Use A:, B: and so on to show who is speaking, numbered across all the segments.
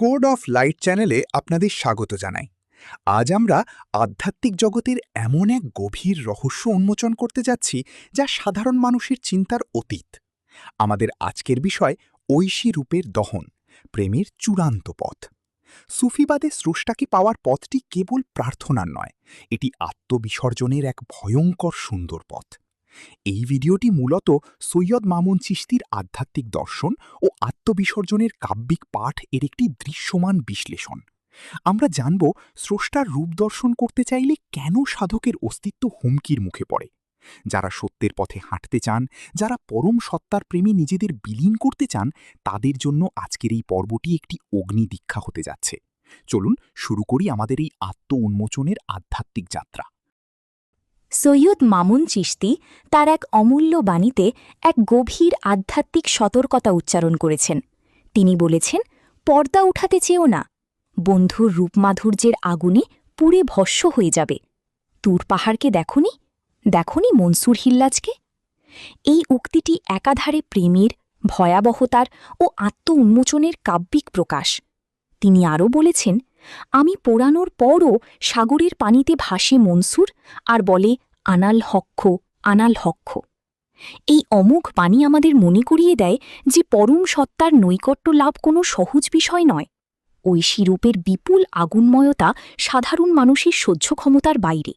A: Code of light চ্যানেলে আপনাদের স্বাগত জানাই। আজ আমরা আধ্যাত্মিক জগতের এমন এক গভীর রহস্য উন্মোচন করতে যাচ্ছি যা সাধারণ মানুষের চিন্তার অতীত। আমাদের আজকের বিষয় ঐশী রূপের দহন, প্রেমের চূড়ান্ত পথ। সুফিবাদে স্রষ্টাকে পাওয়ার পথটি কেবল প্রার্থনার নয়, এটি আত্মবিসর্জনের এক ভয়ঙ্কর সুন্দর পথ। এই ভিডিওটি মূলত সৈয়দ মামুন চিশতির আধ্যাত্মিক দর্শন ও আত্মবিসর্জনের কাব্যিক পাঠ এর একটি দৃশ্যমান বিশ্লেষণ। আমরা জানব স্রষ্টার রূপ দর্শন করতে চাইলে কেন সাধকের অস্তিত্ব হুমকির মুখে পড়ে, যারা সত্যের পথে হাঁটতে চান, যারা পরম সত্তার প্রেমে নিজেদের বিলীন করতে চান, তাদের জন্য আজকের এই পর্বটি একটি অগ্নিদীক্ষা হতে যাচ্ছে। চলুন শুরু করি আমাদের এই আত্ম উন্মোচনের আধ্যাত্মিক যাত্রা।
B: সৈয়দ মামুন চিশতি তার এক অমূল্য বাণীতে এক গভীর আধ্যাত্মিক সতর্কতা উচ্চারণ করেছেন। তিনি বলেছেন, পর্দা উঠাতে চেয়েও না, বন্ধুর রূপমাধুর্যের আগুনে পুড়ে ভস্ম হয়ে যাবে। তুর পাহাড়কে দেখনি মনসুর হিল্লাজকে? এই উক্তিটি একাধারে প্রেমের, ভয়াবহতার ও আত্ম উন্মোচনের কাব্যিক প্রকাশ। তিনি আরও বলেছেন, আমি পোড়ানোর পরও সাগরের পানিতে ভাসে মনসুর আর বলে, আনাল হক্ষ, আনাল হক্ষ। এই অমোঘ বাণী আমাদের মনে করিয়ে দেয় যে পরম সত্তার নৈকট্য লাভ কোনো সহজ বিষয় নয়। ঐশী রূপের বিপুল আগুনময়তা সাধারণ মানুষের সহ্য ক্ষমতার বাইরে।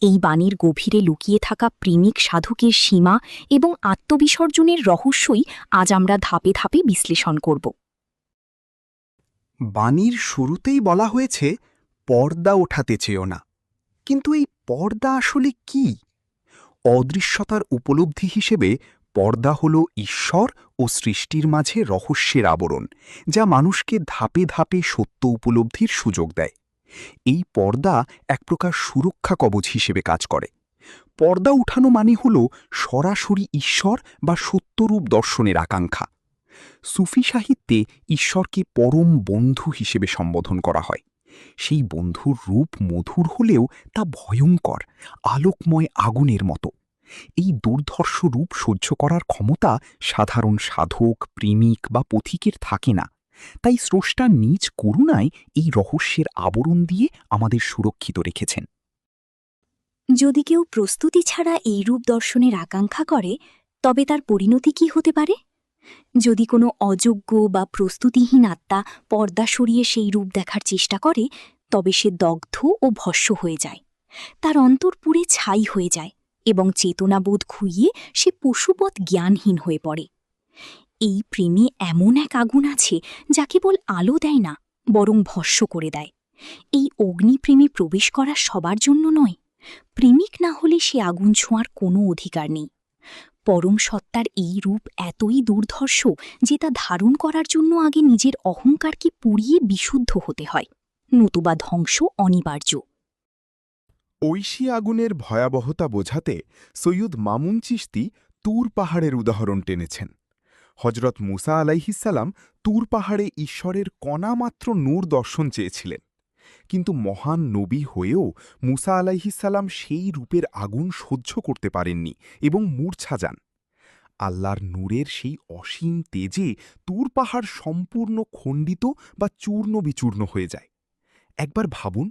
B: এই বাণীর গভীরে লুকিয়ে থাকা প্রেমিক সাধকের সীমা এবং আত্মবিসর্জনের রহস্যই আজ আমরা ধাপে ধাপে বিশ্লেষণ করব।
A: বাণীর শুরুতেই বলা হয়েছে, পর্দা ওঠাতে চেয়েও না। কিন্তু এই পর্দা আসলে কি? অদৃশ্যতার উপলব্ধি হিসেবে পর্দা হল ঈশ্বর ও সৃষ্টির মাঝে রহস্যের আবরণ, যা মানুষকে ধাপে ধাপে সত্য উপলব্ধির সুযোগ দেয়। এই পর্দা এক প্রকার সুরক্ষা কবচ হিসেবে কাজ করে। পর্দা উঠানো মানে হল সরাসরি ঈশ্বর বা সত্যরূপ দর্শনের আকাঙ্ক্ষা। সুফি সাহিত্যে ঈশ্বরকে পরম বন্ধু হিসেবে সম্বোধন করা হয়। সেই বন্ধুর রূপ মধুর হলেও তা ভয়ঙ্কর, আলোকময় আগুনের মতো। এই দুর্ধর্ষ রূপ সহ্য করার ক্ষমতা সাধারণ সাধক, প্রেমিক বা পথিকের থাকে না। তাই স্রষ্টা নিজ করুণায় এই রহস্যের আবরণ দিয়ে আমাদের সুরক্ষিত রেখেছেন।
B: যদি কেউ প্রস্তুতি ছাড়া এই রূপ দর্শনের আকাঙ্ক্ষা করে, তবে তার পরিণতি কি হতে পারে? যদি কোনো অযোগ্য বা প্রস্তুতিহীন আত্মা পর্দা সরিয়ে সেই রূপ দেখার চেষ্টা করে, তবে সে দগ্ধ ও ভস্ম হয়ে যায়। তার অন্তর পুড়ে ছাই হয়ে যায় এবং চেতনাবোধ খুইয়ে সে পশুবৎ জ্ঞানহীন হয়ে পড়ে। এই প্রেমে এমন এক আগুন আছে যা কেবল আলো দেয় না, বরং ভস্ম করে দেয়। এই অগ্নিপ্রেমে প্রবেশ করা সবার জন্য নয়। প্রেমিক না হলে সে আগুন ছোঁয়ার কোনো অধিকার নেই। পরম সত্তার এই রূপ এতই দুর্ধর্ষ যে তা ধারণ করার জন্য আগে নিজের অহংকারকে পুড়িয়ে বিশুদ্ধ হতে হয়, নতুবা ধ্বংস অনিবার্য।
C: ঐশী আগুনের ভয়াবহতা বোঝাতে সৈয়দ মামুন চিশতি তুর পাহাড়ের উদাহরণ টেনেছেন। হজরত মুসা আলাইহিসসালাম তুর পাহাড়ে ঈশ্বরের কণামাত্র নূর দর্শন চেয়েছিলেন। কিন্তু মহান নবী হয়েও মুসা আলাইহিসসালাম সেই রূপের আগুন সহ্য করতে পারেননি এবং মূর্ছা যান। আল্লাহর নূরের সেই অসীম তেজে তুর পাহাড় সম্পূর্ণ খণ্ডিত বা চূর্ণ বিচূর্ণ হয়ে যায়। একবার ভাবুন,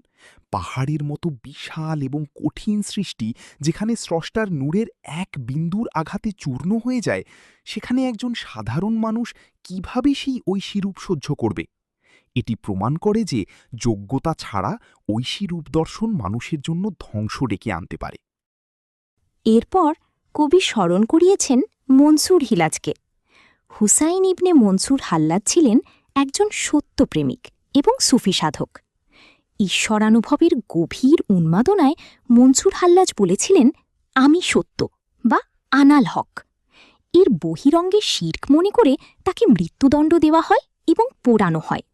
C: পাহাড়ের মতো বিশাল এবং কঠিন সৃষ্টি যেখানে স্রষ্টার নূরের এক বিন্দুর আঘাতে চূর্ণ হয়ে যায়, সেখানে একজন সাধারণ মানুষ কিভাবে সেই ঐশী রূপ সহ্য করবে? এটি প্রমাণ করে যে যোগ্যতা ছাড়া ঐশী রূপ দর্শন মানুষের জন্য ধ্বংস ডেকে আনতে পারে।
B: এরপর কবি স্মরণ করিয়েছেন মনসুর হিলাজকে। হুসাইন ইবনে মনসুর হাল্লাজ ছিলেন একজন সত্যপ্রেমিক এবং সুফি সাধক। ঈশ্বরানুভবের গভীর উন্মাদনায় মনসুর হাল্লাজ বলেছিলেন, আমি সত্য বা আনাল হক। এর বহিরঙ্গে শির্ক মনে করে তাকে মৃত্যুদণ্ড দেওয়া হয় এবং পোড়ানো হয়।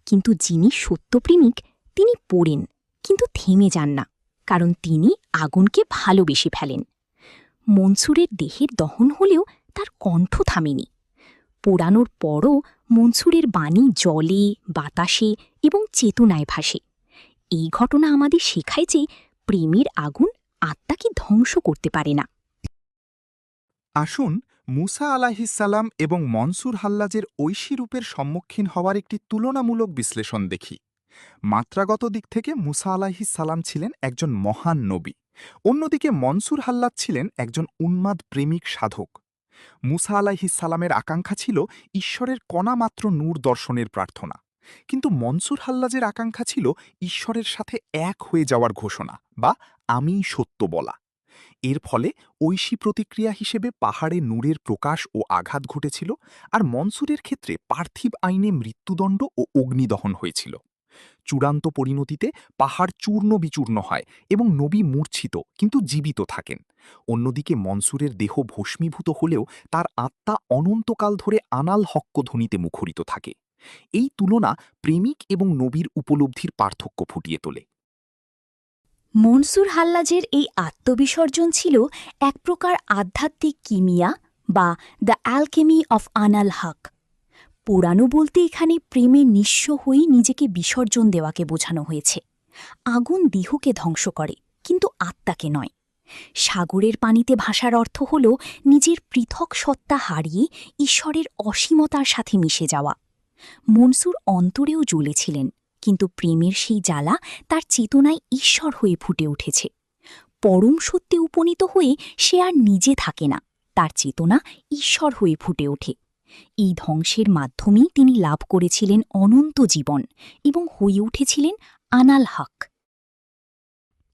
B: কিন্তু যিনি সত্যপ্রেমিক, তিনি পোড়েন কিন্তু থেমে যান না, কারণ তিনি আগুনকে ভালোবেসে ফেলেন। মনসুরের দেহের দহন হলেও তার কণ্ঠ থামেনি। পোড়ানোর পরও মনসুরের বাণী জলে, বাতাসে এবং চেতনায় ভাসে। এই ঘটনা আমাদের শেখায় যে প্রেমের আগুন আত্মাকে ধ্বংস করতে পারে না।
C: আসুন
A: মুসা আলাইহিসসালাম এবং মনসুর হাল্লাজের ঐশী রূপের সম্মুখীন হওয়ার একটি তুলনামূলক বিশ্লেষণ দেখি। মাত্রাগত দিক থেকে মুসা আলাইহিসসালাম ছিলেন একজন মহান নবী, অন্যদিকে মনসুর হাল্লাজ ছিলেন একজন উন্মাদ প্রেমিক সাধক। মুসা আলাইহিসসালামের আকাঙ্ক্ষা ছিল ঈশ্বরের কণামাত্র নূর দর্শনের প্রার্থনা, কিন্তু মনসুর হাল্লাজের আকাঙ্ক্ষা ছিল ঈশ্বরের সাথে এক হয়ে যাওয়ার ঘোষণা বা আমিই সত্য বলা। এর ফলে ঐশী প্রতিক্রিয়া হিসেবে পাহাড়ে নূরের প্রকাশ ও আঘাত ঘটেছিল, আর মনসুরের ক্ষেত্রে পার্থিব আইনে মৃত্যুদণ্ড ও অগ্নিদহন হয়েছিল। চূড়ান্ত পরিণতিতে পাহাড় চূর্ণ বিচূর্ণ হয় এবং নবী মূর্ছিত কিন্তু জীবিত থাকেন। অন্যদিকে মনসুরের দেহ ভস্মীভূত হলেও তার আত্মা অনন্তকাল ধরে আনাল হক্ক ধ্বনিতে মুখরিত থাকে। এই তুলনা প্রেমিক এবং নবীর উপলব্ধির পার্থক্য ফুটিয়ে তোলে।
B: মনসুর হাল্লাজের এই আত্মবিসর্জন ছিল এক প্রকার আধ্যাত্মিক কিমিয়া বা দ্য অ্যালকেমি অফ আনাল হক। পোড়ানো বলতে এখানে প্রেমে নিঃস্ব হয়ে নিজেকে বিসর্জন দেওয়াকে বোঝানো হয়েছে। আগুন দেহকে ধ্বংস করে, কিন্তু আত্মাকে নয়। সাগরের পানিতে ভাসার অর্থ হল নিজের পৃথক সত্তা হারিয়ে ঈশ্বরের অসীমতার সাথে মিশে যাওয়া। মনসুর অন্তরেও জ্বলেছিলেন, কিন্তু প্রেমের সেই জ্বালা তার চেতনায় ঈশ্বর হয়ে ফুটে উঠেছে। পরম সত্যে উপনীত হয়ে সে আর নিজে থাকে না, তার চেতনা ঈশ্বর হয়ে ফুটে ওঠে। এই ধ্বংসের মাধ্যমেই তিনি লাভ করেছিলেন অনন্ত জীবন এবং হয়ে উঠেছিলেন আনাল হক।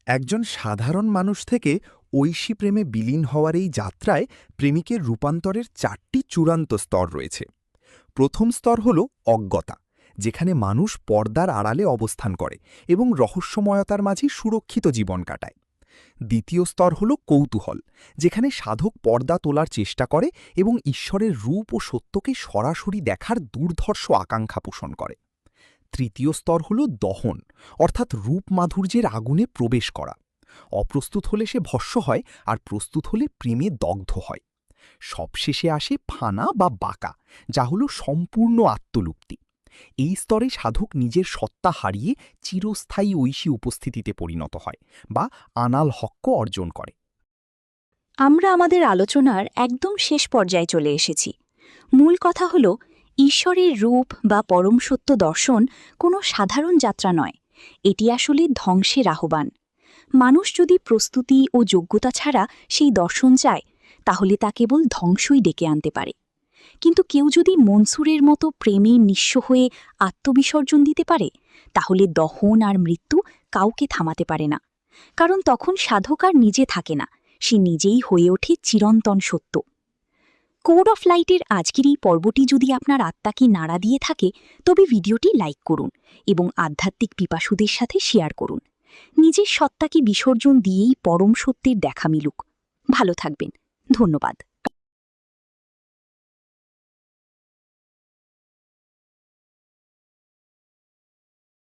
A: একজন সাধারণ মানুষ থেকে ঐশী প্রেমে বিলীন হওয়ার এই যাত্রায় প্রেমিকের রূপান্তরের 4টি চূড়ান্ত স্তর রয়েছে। প্রথম স্তর হল অজ্ঞতা, যেখানে মানুষ পর্দার আড়ালে অবস্থান করে এবং রহস্যময়তার মাঝে সুরক্ষিত জীবন কাটায়। দ্বিতীয় স্তর হল কৌতূহল, যেখানে সাধক পর্দা তোলার চেষ্টা করে এবং ঈশ্বরের রূপ ও সত্যকে সরাসরি দেখার দুর্ধর্ষ আকাঙ্ক্ষা পোষণ করে। তৃতীয় স্তর হল দহন, অর্থাৎ রূপ মাধুর্যের আগুনে প্রবেশ করা। অপ্রস্তুত হলে সে ভস্ম হয়, আর প্রস্তুত হলে প্রেমে দগ্ধ হয়। সবশেষে আসে ফানা বা বাঁকা, যা হল সম্পূর্ণ আত্মলুপ্তি। এই স্তরে সাধক নিজের সত্তা হারিয়ে চিরস্থায়ী ঐশী উপস্থিতিতে পরিণত হয় বা আনাল হক্ক অর্জন করে।
B: আমরা আমাদের আলোচনার একদম শেষ পর্যায়ে চলে এসেছি। মূল কথা হল, ঈশ্বরের রূপ বা পরম সত্য দর্শন কোনো সাধারণ যাত্রা নয়, এটি আসলে ধ্বংসের আহ্বান। মানুষ যদি প্রস্তুতি ও যোগ্যতা ছাড়া সেই দর্শন চায়, তাহলে তা কেবল ধ্বংসই ডেকে আনতে পারে। কিন্তু কেউ যদি মনসুরের মতো প্রেমে নিঃস্ব হয়ে আত্মবিসর্জন দিতে পারে, তাহলে দহন আর মৃত্যু কাউকে থামাতে পারে না। কারণ তখন সাধক আর নিজে থাকে না, সে নিজেই হয়ে ওঠে চিরন্তন সত্য। কোড অফ লাইটের আজকের এই পর্বটি যদি আপনার আত্মাকে নাড়া দিয়ে থাকে, তবে ভিডিওটি লাইক করুন এবং আধ্যাত্মিক পিপাসুদের সাথে শেয়ার করুন। নিজের সত্তাকে বিসর্জন দিয়েই পরম সত্যের দেখা মিলুক। ভালো থাকবেন। ধন্যবাদ।